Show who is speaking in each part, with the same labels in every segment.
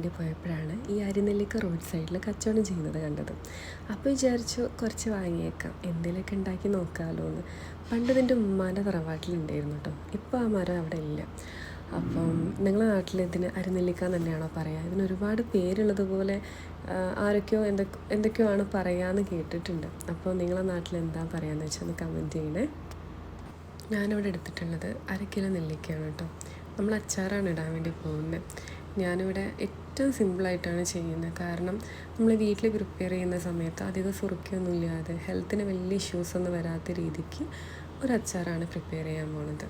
Speaker 1: വേണ്ടി പോയപ്പോഴാണ് ഈ അരിനെല്ലിക്ക റോഡ് സൈഡിൽ കച്ചവടം ചെയ്യുന്നത് കണ്ടത്. അപ്പോൾ വിചാരിച്ചു കുറച്ച് വാങ്ങിയേക്കാം, എന്തെങ്കിലുമൊക്കെ ഉണ്ടാക്കി നോക്കാമല്ലോ എന്ന്. പണ്ട് ഇതിൻ്റെ ഉമ്മാൻ്റെ തറവാട്ടിലുണ്ടായിരുന്നു കേട്ടോ. ഇപ്പോൾ ആ മരം അവിടെ ഇല്ല. അപ്പം നിങ്ങളുടെ നാട്ടിൽ ഇതിന് അരിനെല്ലിക്ക തന്നെയാണോ പറയുക? ഇതിന് ഒരുപാട് പേരുള്ളതുപോലെ ആരൊക്കെയോ എന്തൊക്കെയോ ആണ് പറയാമെന്ന് കേട്ടിട്ടുണ്ട്. അപ്പോൾ നിങ്ങളുടെ നാട്ടിൽ എന്താ പറയുകയെന്ന് വെച്ചാൽ ഒന്ന് കമൻറ്റ് ചെയ്യണേ. ഞാനിവിടെ എടുത്തിട്ടുള്ളത് 1 കിലോ നെല്ലിക്കയാണ് കേട്ടോ. നമ്മൾ അച്ചാറാണ് ഇടാൻ വേണ്ടി പോകുന്നത്. ഞാനിവിടെ ഏറ്റവും സിമ്പിളായിട്ടാണ് ചെയ്യുന്നത്. കാരണം നമ്മൾ വീട്ടിൽ പ്രിപ്പയർ ചെയ്യുന്ന സമയത്ത് അധികം സുറുക്കിയൊന്നും ഇല്ലാതെ ഹെൽത്തിന് വലിയ ഇഷ്യൂസൊന്നും വരാത്ത രീതിക്ക് ഒരു അച്ചാറാണ് പ്രിപ്പയർ ചെയ്യാൻ പോണത്.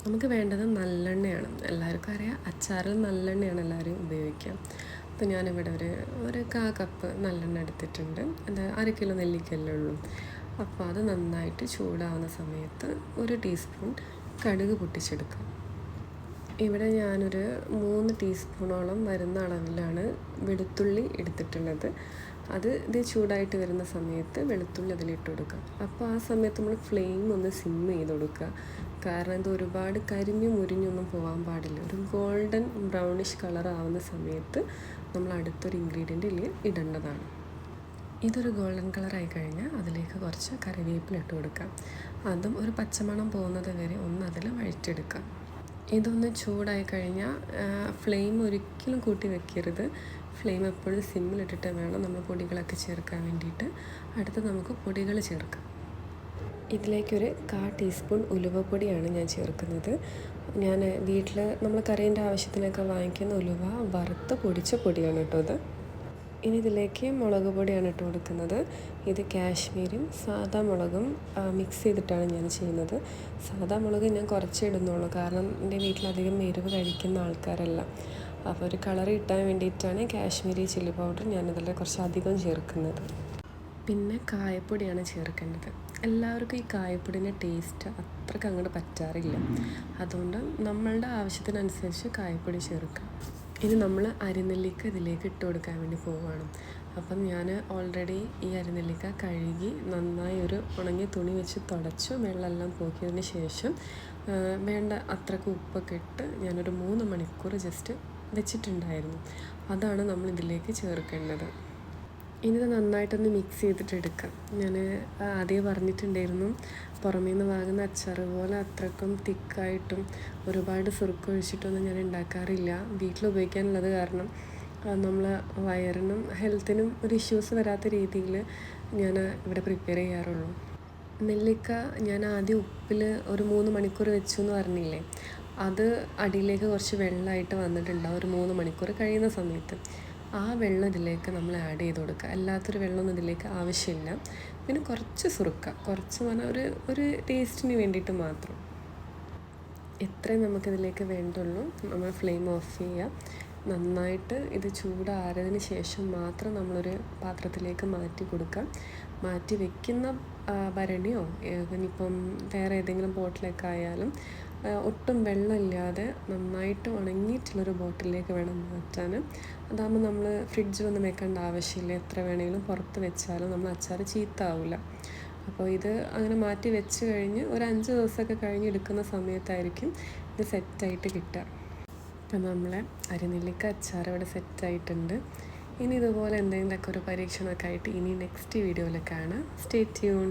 Speaker 1: നമുക്ക് വേണ്ടത് നല്ലെണ്ണയാണ്. എല്ലാവർക്കും അറിയാം, അച്ചാറിൽ നല്ലെണ്ണയാണ് എല്ലാവരും ഉപയോഗിക്കുക. അപ്പോൾ ഞാനിവിടെ ഒരു 1/4 കപ്പ് നല്ലെണ്ണ എടുത്തിട്ടുണ്ട്. അത് 1 കിലോ നെല്ലിക്കല്ലേ ഉള്ളൂ. അപ്പോൾ അത് നന്നായിട്ട് ചൂടാവുന്ന സമയത്ത് 1 ടീസ്പൂൺ കടുക് പൊട്ടിച്ചെടുക്കാം. ഇവിടെ ഞാനൊരു 3 ടീസ്പൂണോളം വരുന്ന അളവിലാണ് വെളുത്തുള്ളി എടുത്തിട്ടുള്ളത്. ഇത് ചൂടായിട്ട് വരുന്ന സമയത്ത് വെളുത്തുള്ളി അതിലിട്ട് കൊടുക്കുക. അപ്പോൾ ആ സമയത്ത് നമ്മൾ ഫ്ലെയിം ഒന്ന് സിം ചെയ്ത് കൊടുക്കുക. കാരണം ഇത് ഒരുപാട് കരിഞ്ഞു മുരിഞ്ഞൊന്നും പോകാൻ പാടില്ല. ഒരു ഗോൾഡൻ ബ്രൗണിഷ് കളർ ആവുന്ന സമയത്ത് നമ്മൾ അടുത്തൊരു ഇൻഗ്രീഡിയൻ്റ് ഇടേണ്ടതാണ്. ഇതൊരു ഗോൾഡൻ കളറായി കഴിഞ്ഞാൽ അതിലേക്ക് കുറച്ച് കറിവേപ്പില ഇട്ട് കൊടുക്കാം. അതും ഒരു പച്ചമണം പോകുന്നത് വരെ ഒന്ന് അതിൽ വഴറ്റിയെടുക്കാം. ഇതൊന്ന് ചൂടായി കഴിഞ്ഞാൽ ഫ്ലെയിം ഒരിക്കലും കൂട്ടി വെക്കരുത്. ഫ്ലെയിം എപ്പോഴും സിമ്മിലിട്ടിട്ട് വേണം നമ്മൾ പൊടികളൊക്കെ ചേർക്കാൻ വേണ്ടിയിട്ട്. അടുത്ത് നമുക്ക് പൊടികൾ ചേർക്കാം. ഇതിലേക്കൊരു 1/4 ടീസ്പൂൺ ഉലുവപ്പൊടിയാണ് ഞാൻ ചേർക്കുന്നത്. ഞാൻ വീട്ടിൽ നമ്മൾ കറീൻ്റെ ആവശ്യത്തിനൊക്കെ വാങ്ങിക്കുന്ന ഉലുവ വറുത്ത് പൊടിച്ച പൊടിയാണ് കേട്ടോ ഇത്. ഇനി ഇതിലേക്ക് മുളക് പൊടിയാണ് ഇട്ട് കൊടുക്കുന്നത്. ഇത് കാശ്മീരും സാദാ മുളകും മിക്സ് ചെയ്തിട്ടാണ് ഞാൻ ചെയ്യുന്നത്. സാദാ മുളക് ഞാൻ കുറച്ചേ ഇടുന്നുള്ളൂ, കാരണം എൻ്റെ വീട്ടിലധികം എരിവ് കഴിക്കുന്ന ആൾക്കാരല്ല. അപ്പോൾ ഒരു കളർ കിട്ടാൻ വേണ്ടിയിട്ടാണ് കാശ്മീരി ചില്ലി പൗഡർ ഞാനതിൽ കുറച്ച് അധികം ചേർക്കുന്നത്. പിന്നെ കായപ്പൊടിയാണ് ചേർക്കേണ്ടത്. എല്ലാവർക്കും ഈ കായപ്പൊടിൻ്റെ ടേസ്റ്റ് അത്രയ്ക്ക് അങ്ങോട്ട് പറ്റാറില്ല. അതുകൊണ്ട് നമ്മളുടെ ആവശ്യത്തിനനുസരിച്ച് കായപ്പൊടി ചേർക്കാം. ഇനി നമ്മൾ അരിനെല്ലിക്ക ഇതിലേക്ക് ഇട്ട് കൊടുക്കാൻ വേണ്ടി പോവുകയാണ്. അപ്പം ഞാൻ ഓൾറെഡി ഈ അരിനെല്ലിക്ക കഴുകി നന്നായി ഒരു ഉണങ്ങിയ തുണി വെച്ച് തുടച്ചു വെള്ളമെല്ലാം പോക്കിയതിന് ശേഷം വേണ്ട അത്രയ്ക്ക് ഉപ്പൊക്കെ ഇട്ട് ഞാനൊരു 3 മണിക്കൂർ ജസ്റ്റ് വെച്ചിട്ടുണ്ടായിരുന്നു. അതാണ് നമ്മൾ ഇതിലേക്ക് ചേർക്കേണ്ടത്. ഇനി ഇത് നന്നായിട്ടൊന്ന് മിക്സ് ചെയ്തിട്ട് എടുക്കാം. ഞാൻ ആദ്യം പറഞ്ഞിട്ടുണ്ടായിരുന്നു, പുറമേ നിന്ന് വാങ്ങുന്ന അച്ചാറ് പോലെ അത്രക്കും തിക്കായിട്ടും ഒരുപാട് സുറുക്കൊഴിച്ചിട്ടൊന്നും ഞാൻ ഉണ്ടാക്കാറില്ല. വീട്ടിൽ ഉപയോഗിക്കാനുള്ളത് കാരണം നമ്മൾ വയറിനും ഹെൽത്തിനും ഒരു ഇഷ്യൂസ് വരാത്ത രീതിയിൽ ഞാൻ ഇവിടെ പ്രിപ്പയർ ചെയ്യാറുള്ളൂ. നെല്ലിക്ക ഞാൻ ആദ്യം ഉപ്പിൽ ഒരു 3 മണിക്കൂർ വെച്ചു എന്ന് പറഞ്ഞില്ലേ, അത് അടിയിലേക്ക് കുറച്ച് വെള്ളമായിട്ട് വന്നിട്ടുണ്ടാവും ഒരു 3 മണിക്കൂർ കഴിയുന്ന സമയത്ത്. ആ വെള്ളം ഇതിലേക്ക് നമ്മൾ ആഡ് ചെയ്ത് കൊടുക്കുക. അല്ലാത്തൊരു വെള്ളമൊന്നും ഇതിലേക്ക് ആവശ്യമില്ല. പിന്നെ കുറച്ച് സുറുക്ക, കുറച്ച് പറഞ്ഞാൽ ഒരു ടേസ്റ്റിന് വേണ്ടിയിട്ട് മാത്രം. എത്രയും നമുക്കിതിലേക്ക് വേണ്ടുള്ളൂ. നമ്മൾ ഫ്ലെയിം ഓഫ് ചെയ്യുക. നന്നായിട്ട് ഇത് ചൂടാറിയതിന് ശേഷം മാത്രം നമ്മളൊരു പാത്രത്തിലേക്ക് മാറ്റി കൊടുക്കുക. മാറ്റി വെക്കുന്ന ഭരണിയോ ഇനിയിപ്പം വേറെ ഏതെങ്കിലും ബോട്ടിലൊക്കെ ആയാലും ഒട്ടും വെള്ളമില്ലാതെ നന്നായിട്ട് ഉണങ്ങിയിട്ടുള്ളൊരു ബോട്ടിലേക്ക് വേണം മാറ്റാൻ. അതാകുമ്പോൾ നമ്മൾ ഫ്രിഡ്ജിലൊന്നും വെക്കേണ്ട ആവശ്യമില്ല. എത്ര വേണമെങ്കിലും പുറത്ത് വെച്ചാലും നമ്മൾ അച്ചാർ ചീത്താവില്ല. അപ്പോൾ ഇത് അങ്ങനെ മാറ്റി വെച്ച് കഴിഞ്ഞ് ഒരു 5 ദിവസമൊക്കെ കഴിഞ്ഞ് എടുക്കുന്ന സമയത്തായിരിക്കും ഇത് സെറ്റായിട്ട് കിട്ടുക. ഇപ്പം നമ്മളെ അരിനെല്ലിക്ക അച്ചാർ ഇവിടെ സെറ്റായിട്ടുണ്ട്. ഇനി ഇതുപോലെ എന്തെങ്കിലുമൊക്കെ ഒരു പരീക്ഷണമൊക്കെ ആയിട്ട് ഇനി നെക്സ്റ്റ് വീഡിയോയിൽ കാണാം. Stay tune.